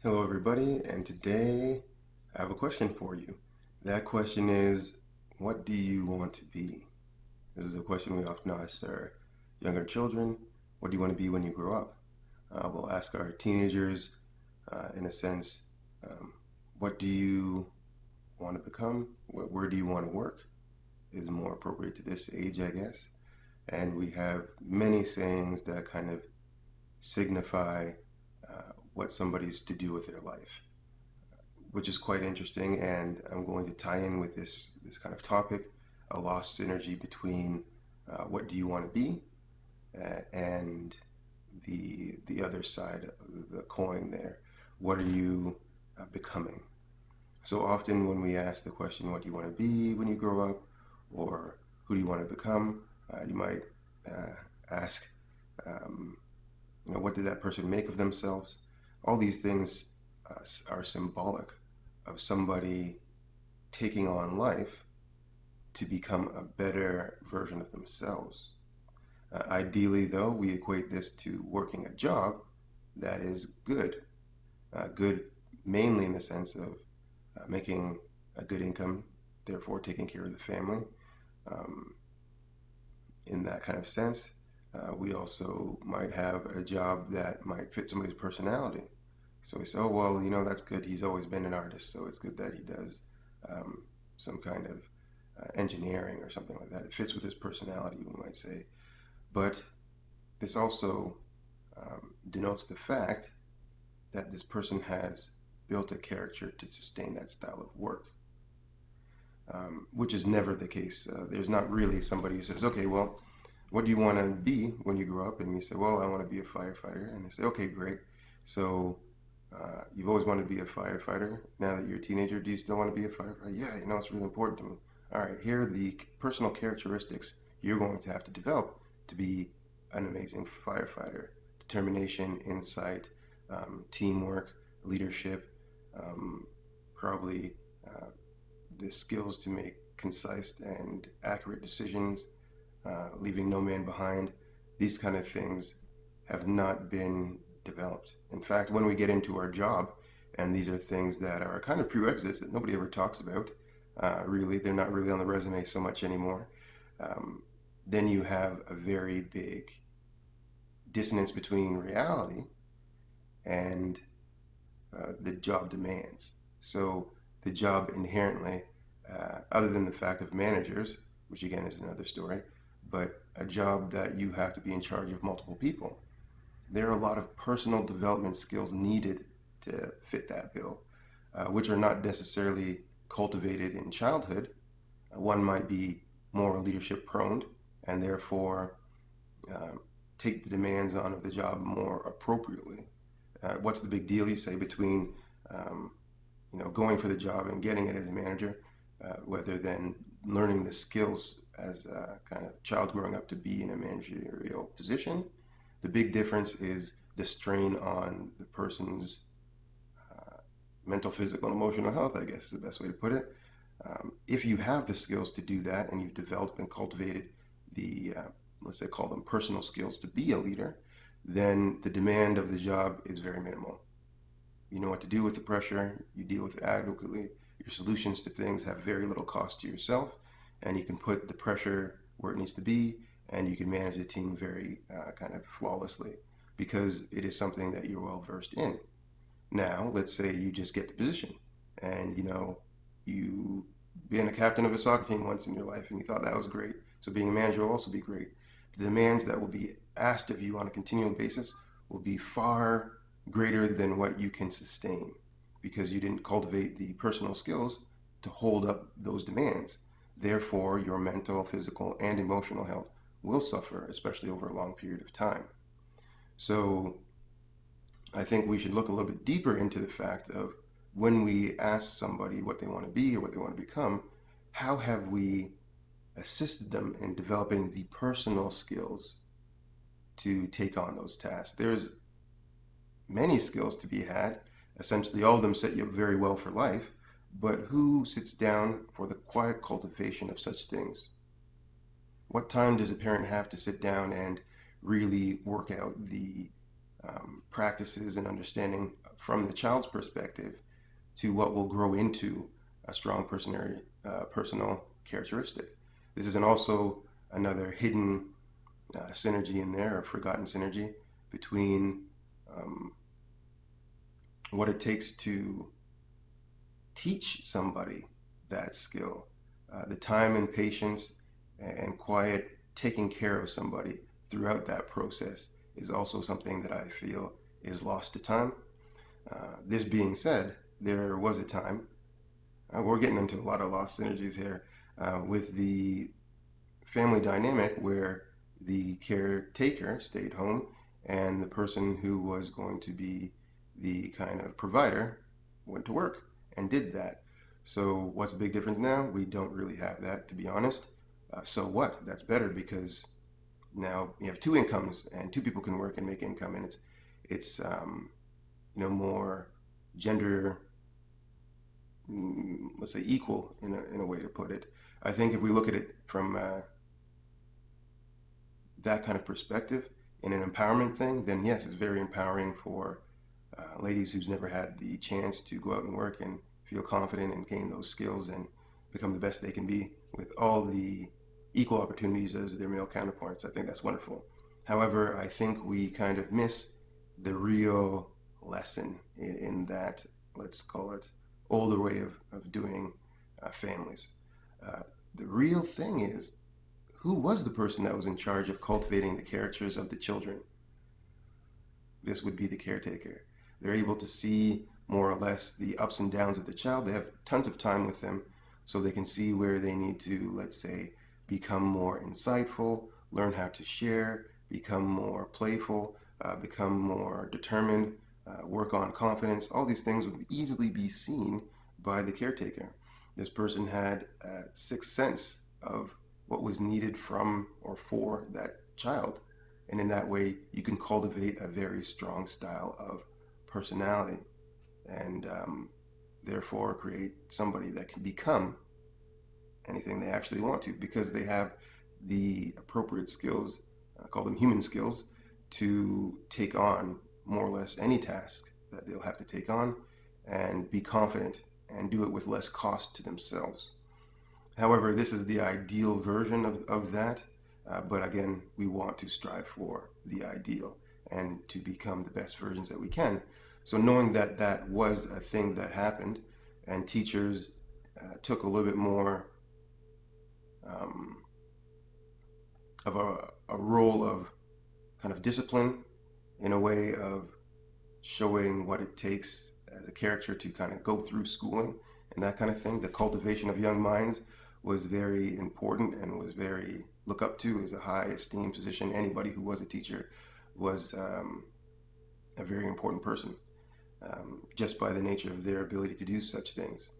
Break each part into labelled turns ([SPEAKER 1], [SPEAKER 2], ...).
[SPEAKER 1] Hello, everybody, and today I have a question for you. That question is, what do you want to be? This is a question we often ask our younger children. What do you want to be when you grow up? We'll ask our teenagers, in a sense, um, what do you want to become? Where do you want to work? Is more appropriate to this age, I guess. And we have many sayings that kind of signify what somebody's to do with their life, which is quite interesting. And I'm going to tie in with this kind of topic, a lost synergy between what do you want to be and the other side of the coin there. What are you becoming? So often when we ask the question, what do you want to be when you grow up, or who do you want to become, you might ask, um, what did that person make of themselves? All these things are symbolic of somebody taking on life to become a better version of themselves. Ideally, though, we equate this to working a job that is good. Good mainly in the sense of making a good income, therefore taking care of the family. Um, in that kind of sense, we also might have a job that might fit somebody's personality. So we say, oh, well, that's good. He's always been an artist, so it's good that he does um, some kind of engineering or something like that. It fits with his personality, we might say. But this also denotes the fact that this person has built a character to sustain that style of work, which is never the case. There's not really somebody who says, okay, well, what do you want to be when you grow up? And you say, well, I want to be a firefighter. And they say, okay, great. So you've always wanted to be a firefighter. Now that you're a teenager, do you still want to be a firefighter? Yeah, it's really important to me. All right, here are the personal characteristics you're going to have to develop to be an amazing firefighter: determination, insight, teamwork, leadership, probably the skills to make concise and accurate decisions, leaving no man behind. These kind of things have not been developed. In fact, when we get into our job, and these are things that are kind of prerequisites that nobody ever talks about, really, they're not really on the resume so much anymore. Um, then you have a very big dissonance between reality and the job demands. So the job inherently, other than the fact of managers, which again is another story, but a job that you have to be in charge of multiple people. There are a lot of personal development skills needed to fit that bill, which are not necessarily cultivated in childhood. One might be more leadership prone and therefore uh, take the demands on of the job more appropriately. What's the big deal, you say, between um, going for the job and getting it as a manager, rather than learning the skills as a kind of child growing up to be in a managerial position? The big difference is the strain on the person's mental, physical, and emotional health, I guess is the best way to put it. If you have the skills to do that and you've developed and cultivated the, let's say, call them personal skills to be a leader, then the demand of the job is very minimal. You know what to do with the pressure, you deal with it adequately, your solutions to things have very little cost to yourself, and you can put the pressure where it needs to be, and you can manage the team very kind of flawlessly because it is something that you're well versed in. Now, let's say you just get the position and you being a captain of a soccer team once in your life and you thought that was great. So being a manager will also be great. The demands that will be asked of you on a continual basis will be far greater than what you can sustain because you didn't cultivate the personal skills to hold up those demands. Therefore, your mental, physical, and emotional health will suffer, especially over a long period of time. So I think we should look a little bit deeper into the fact of when we ask somebody what they want to be or what they want to become, how have we assisted them in developing the personal skills to take on those tasks? There's many skills to be had. Essentially, all of them set you up very well for life. But who sits down for the quiet cultivation of such things? What time does a parent have to sit down and really work out the practices and understanding from the child's perspective to what will grow into a strong personal characteristic. This is also another hidden synergy in there, or forgotten synergy between um, what it takes to teach somebody that skill, the time and patience and quiet taking care of somebody throughout that process is also something that I feel is lost to time. This being said, there was a time, we're getting into a lot of lost synergies here, with the family dynamic where the caretaker stayed home and the person who was going to be the kind of provider went to work and did that. So, what's the big difference now? We don't really have that, to be honest. So what? That's better because now you have two incomes and two people can work and make income, and it's more gender, let's say, equal in a way to put it. I think if we look at it from that kind of perspective in an empowerment thing, then yes, it's very empowering for ladies who's never had the chance to go out and work and feel confident and gain those skills and become the best they can be with all the equal opportunities as their male counterparts. I think that's wonderful. However, I think we kind of miss the real lesson in that, let's call it, older way of doing families. Uh, the real thing is, who was the person that was in charge of cultivating the characters of the children? This would be the caretaker. They're able to see more or less the ups and downs of the child. They have tons of time with them, so they can see where they need to, let's say, become more insightful, learn how to share, become more playful, become more determined, work on confidence. All these things would easily be seen by the caretaker. This person had a sixth sense of what was needed from or for that child. And in that way, you can cultivate a very strong style of personality and therefore create somebody that can become anything they actually want to because they have the appropriate skills, call them human skills, to take on more or less any task that they'll have to take on and be confident and do it with less cost to themselves. However, this is the ideal version of that. But again, we want to strive for the ideal and to become the best versions that we can. So, knowing that that was a thing that happened, and teachers took a little bit more um, of a role of kind of discipline in a way of showing what it takes as a character to kind of go through schooling and that kind of thing. The cultivation of young minds was very important and was very look up to as a high esteemed position. Anybody who was a teacher was a very important person, just by the nature of their ability to do such things.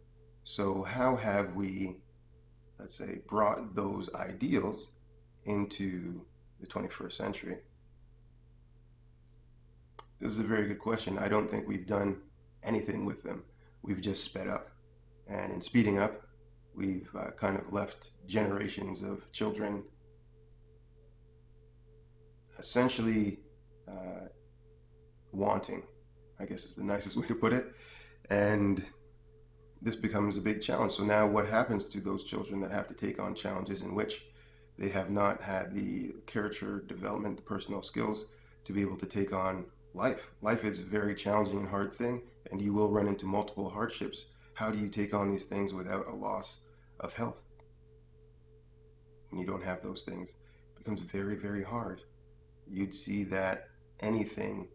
[SPEAKER 1] So how have we, let's say, brought those ideals into the 21st century? This is a very good question. I don't think we've done anything with them. We've just sped up. And in speeding up, we've kind of left generations of children essentially wanting, I guess is the nicest way to put it. And this becomes a big challenge. So now what happens to those children that have to take on challenges in which they have not had the character development, the personal skills to be able to take on life? Life is a very challenging and hard thing, and you will run into multiple hardships. How do you take on these things without a loss of health? When you don't have those things, it becomes very, very hard. You'd see that anything,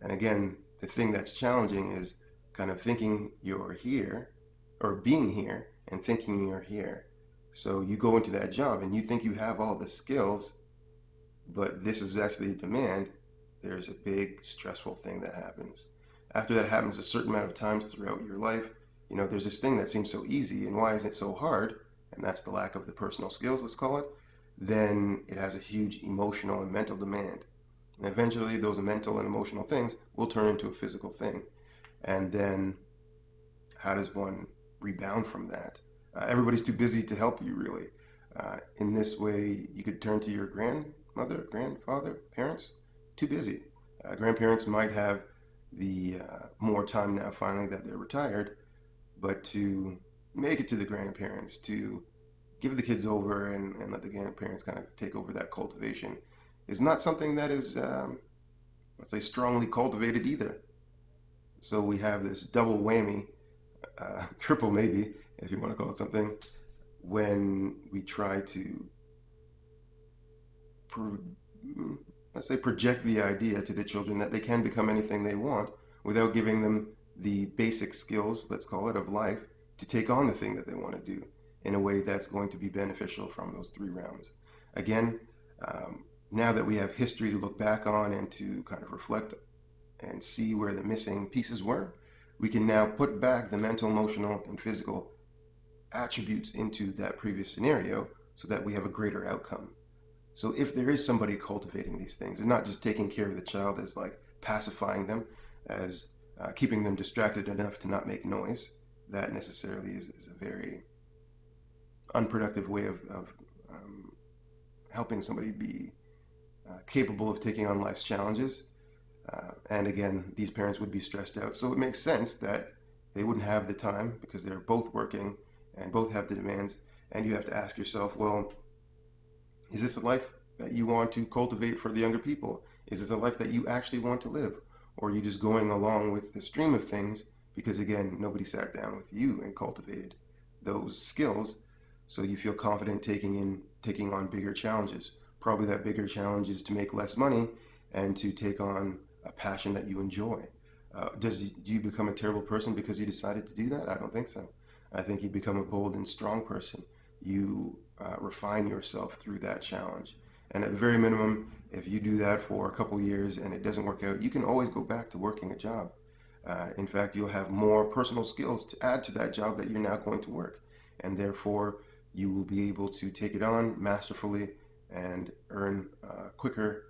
[SPEAKER 1] and again, the thing that's challenging is kind of thinking you're here or being here and thinking you're here. So you go into that job and you think you have all the skills, but this is actually a demand. There's a big stressful thing that happens. After that happens a certain amount of times throughout your life, there's this thing that seems so easy, and why is it so hard? And that's the lack of the personal skills, let's call it. Then it has a huge emotional and mental demand. And eventually those mental and emotional things will turn into a physical thing. And then how does one rebound from that? Everybody's too busy to help you, really. In this way, you could turn to your grandmother, grandfather, parents. Too busy. Grandparents might have the more time now finally that they're retired, but to make it to the grandparents, to give the kids over and let the grandparents kind of take over that cultivation is not something that is, let's say, strongly cultivated either. So we have this double whammy, triple maybe, if you want to call it something, when we try to, let's say, project the idea to the children that they can become anything they want without giving them the basic skills, let's call it, of life to take on the thing that they want to do in a way that's going to be beneficial from those three realms. Again, now that we have history to look back on and to kind of reflect and see where the missing pieces were, we can now put back the mental, emotional, and physical attributes into that previous scenario so that we have a greater outcome. So if there is somebody cultivating these things and not just taking care of the child as like pacifying them, as keeping them distracted enough to not make noise, that necessarily is a very unproductive way of helping somebody be capable of taking on life's challenges. And again, these parents would be stressed out. So it makes sense that they wouldn't have the time because they're both working and both have the demands. And you have to ask yourself, well, is this a life that you want to cultivate for the younger people? Is this a life that you actually want to live? Or are you just going along with the stream of things because, again, nobody sat down with you and cultivated those skills so you feel confident taking on bigger challenges? Probably that bigger challenge is to make less money and to take on a passion that you enjoy. Do you become a terrible person because you decided to do that? I don't think so. I think you become a bold and strong person. You refine yourself through that challenge. And at the very minimum, if you do that for a couple years and it doesn't work out, you can always go back to working a job. In fact, you'll have more personal skills to add to that job that you're now going to work. And therefore, you will be able to take it on masterfully and earn a quicker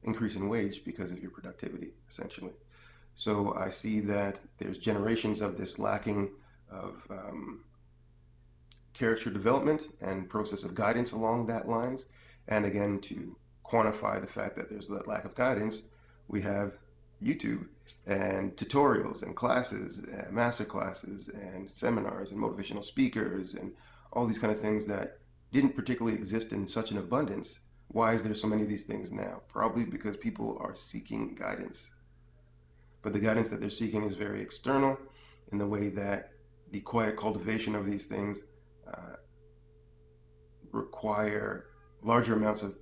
[SPEAKER 1] increase in wage because of your productivity, essentially. So I see that there's generations of this lacking of character development and process of guidance along that lines. And again, to quantify the fact that there's that lack of guidance, we have YouTube and tutorials and classes, master classes and seminars and motivational speakers and all these kind of things that didn't particularly exist in such an abundance. Why is there so many of these things now? Probably because people are seeking guidance. But the guidance that they're seeking is very external in the way that the quiet cultivation of these things require larger amounts of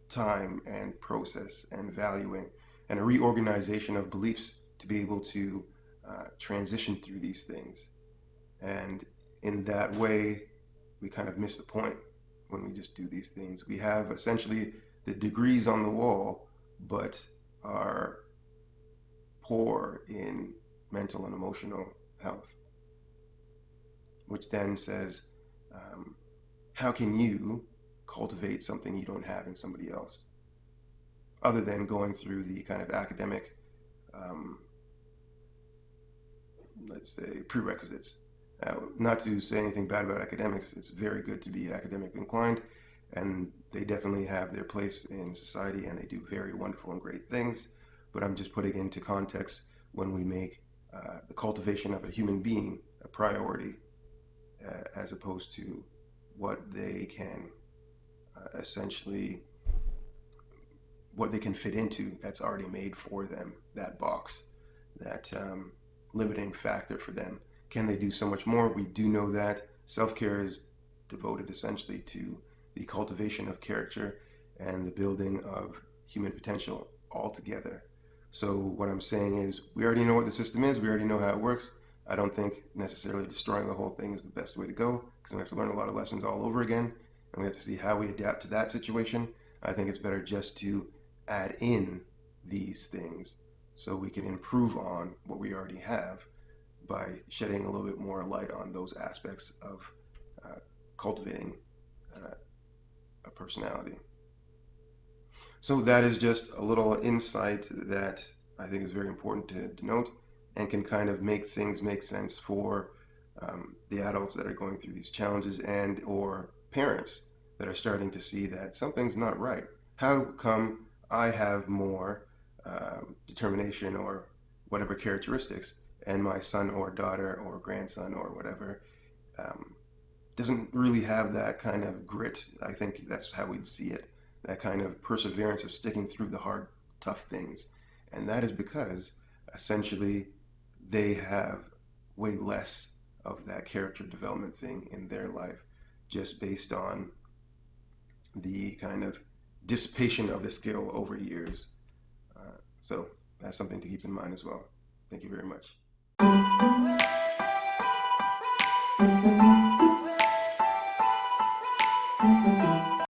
[SPEAKER 1] time and process and valuing and a reorganization of beliefs to be able to transition through these things. And in that way, we kind of miss the point when we just do these things. We have essentially the degrees on the wall, but are poor in mental and emotional health, which then says, how can you cultivate something you don't have in somebody else, other than going through the kind of academic, let's say, prerequisites. Not to say anything bad about academics, it's very good to be academically inclined, and they definitely have their place in society, and they do very wonderful and great things. But I'm just putting into context when we make the cultivation of a human being a priority, as opposed to what they can essentially, what they can fit into that's already made for them, that box, that limiting factor for them. Can they do so much more? We do know that self-care is devoted essentially to the cultivation of character and the building of human potential altogether. So what I'm saying is we already know what the system is. We already know how it works. I don't think necessarily destroying the whole thing is the best way to go because we have to learn a lot of lessons all over again and we have to see how we adapt to that situation. I think it's better just to add in these things so we can improve on what we already have by shedding a little bit more light on those aspects of cultivating a personality. So that is just a little insight that I think is very important to note and can kind of make things make sense for the adults that are going through these challenges and or parents that are starting to see that something's not right. How come I have more determination or whatever characteristics, and my son or daughter or grandson or whatever um, doesn't really have that kind of grit. I think that's how we'd see it, that kind of perseverance of sticking through the hard, tough things. And that is because essentially they have way less of that character development thing in their life, just based on the kind of dissipation of the skill over years. So that's something to keep in mind as well. Thank you very much.